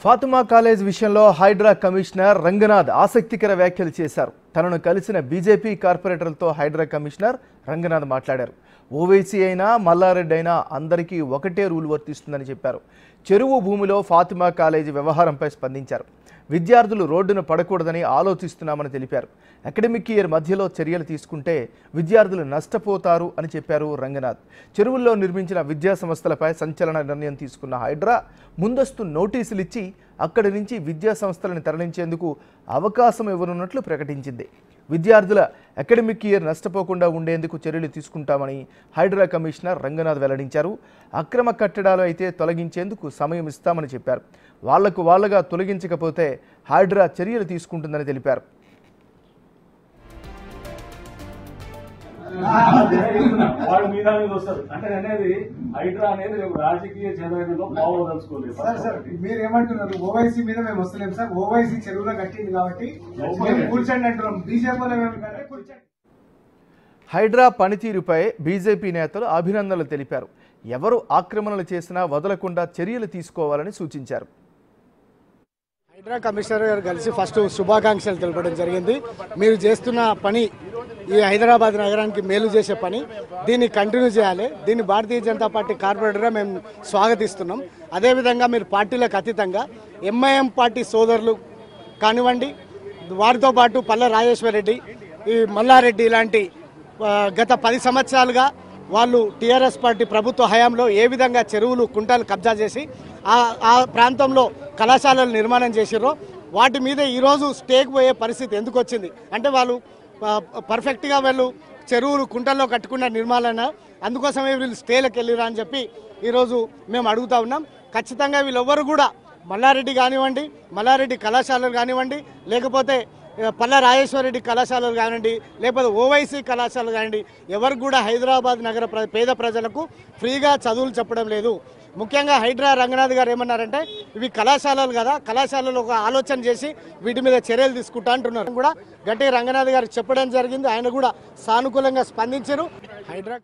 Fatima college విషయంలో Hydraa commissioner Ranganath ఆసక్తికర వ్యాఖ్యలు చేశారు. తనను కలిసిన బీజేపీ కార్పొరేటర్లతో హైడ్రా కమిషనర్ రంగనాథ్ మాట్లాడారు. ఓవైసీ అయినా మల్లారెడ్డి అయినా అందరికీ ఒకటే రూల్ వర్తిస్తుందని చెప్పారు. చెరువు భూమిలో ఫాతిమా కాలేజీ వ్యవహారంపై స్పందించారు. విద్యార్థులు రోడ్డున పడకూడదని ఆలోచిస్తున్నామని తెలిపారు. అకాడమిక్ ఇయర్ మధ్యలో చర్యలు తీసుకుంటే విద్యార్థులు నష్టపోతారు అని చెప్పారు రంగనాథ్. చెరువుల్లో నిర్మించిన విద్యా సంస్థలపై సంచలన నిర్ణయం తీసుకున్న హైడ్రా ముందస్తు నోటీసులు ఇచ్చి అక్కడి నుంచి విద్యా సంస్థలను తరలించేందుకు అవకాశం ఇవ్వనున్నట్లు ప్రకటించింది. విద్యార్థుల అకాడమిక్ ఇయర్ నష్టపోకుండా ఉండేందుకు చర్యలు తీసుకుంటామని హైడ్రా కమిషనర్ రంగనాథ్ వెల్లడించారు. అక్రమ కట్టడాలు అయితే తొలగించేందుకు సమయం ఇస్తామని చెప్పారు. వాళ్లకు వాళ్లుగా తొలగించకపోతే హైడ్రా చర్యలు తీసుకుంటుందని తెలిపారు. మీరు ఏమంటున్నారు? ఓవైసీ మీద మేము వస్తలేము సార్. ఓవైసీ చెరువులో కట్టింది కాబట్టి కూర్చోండి అంటున్నాం. బీజేపీ హైడ్రా పనితీరుపై బీజేపీ నేతలు అభినందనలు తెలిపారు. ఎవరు ఆక్రమణలు చేసినా వదలకుండా చర్యలు తీసుకోవాలని సూచించారు. హైడ్రా కమిషనర్ గారు కలిసి ఫస్ట్ శుభాకాంక్షలు తెలపడం జరిగింది. మీరు చేస్తున్న పని ఈ హైదరాబాద్ నగరానికి మేలు చేసే పని, దీన్ని కంటిన్యూ చేయాలి. దీన్ని భారతీయ జనతా పార్టీ కార్పొరేటర్గా మేము స్వాగతిస్తున్నాం. అదేవిధంగా మీరు పార్టీలకు అతీతంగా ఎంఐఎం పార్టీ సోదరులు కానివ్వండి, వారితో పాటు పల్ల రాజేశ్వర రెడ్డి, ఈ మల్లారెడ్డి ఇలాంటి గత 10 సంవత్సరాలుగా వాళ్ళు టీఆర్ఎస్ పార్టీ ప్రభుత్వ హయాంలో ఏ విధంగా చెరువులు కుంటలు కబ్జా చేసి ఆ ప్రాంతంలో కళాశాలలు నిర్మాణం చేసిర్రో వాటి మీద ఈరోజు స్టేక్ పోయే పరిస్థితి ఎందుకు వచ్చింది అంటే వాళ్ళు పర్ఫెక్ట్గా వాళ్ళు చెరువులు కుంటల్లో కట్టుకున్న నిర్మాణాలు, అందుకోసమే వీళ్ళు స్టేలకు వెళ్ళిరా అని చెప్పి ఈరోజు మేము అడుగుతా ఉన్నాం. ఖచ్చితంగా వీళ్ళెవ్వరు కూడా మల్లారెడ్డి కానివ్వండి, మల్లారెడ్డి కళాశాలలు కానివ్వండి, లేకపోతే పల్ల రాజేశ్వరరెడ్డి కళాశాలలు కానివ్వండి, లేకపోతే ఓవైసీ కళాశాలలు కానివ్వండి, ఎవరికి కూడా హైదరాబాద్ నగర పేద ప్రజలకు ఫ్రీగా చదువులు చెప్పడం లేదు. ముఖ్యంగా హైడ్రా రంగనాథ్ గారు ఏమన్నారంటే ఇవి కళాశాలలు కదా, కళాశాలలు ఒక ఆలోచన చేసి వీటి మీద చర్యలు తీసుకుంటా అంటున్నారు. కూడా గట్టిగా రంగనాథ్ గారు చెప్పడం జరిగింది. ఆయన కూడా సానుకూలంగా స్పందించారు. హైడ్రా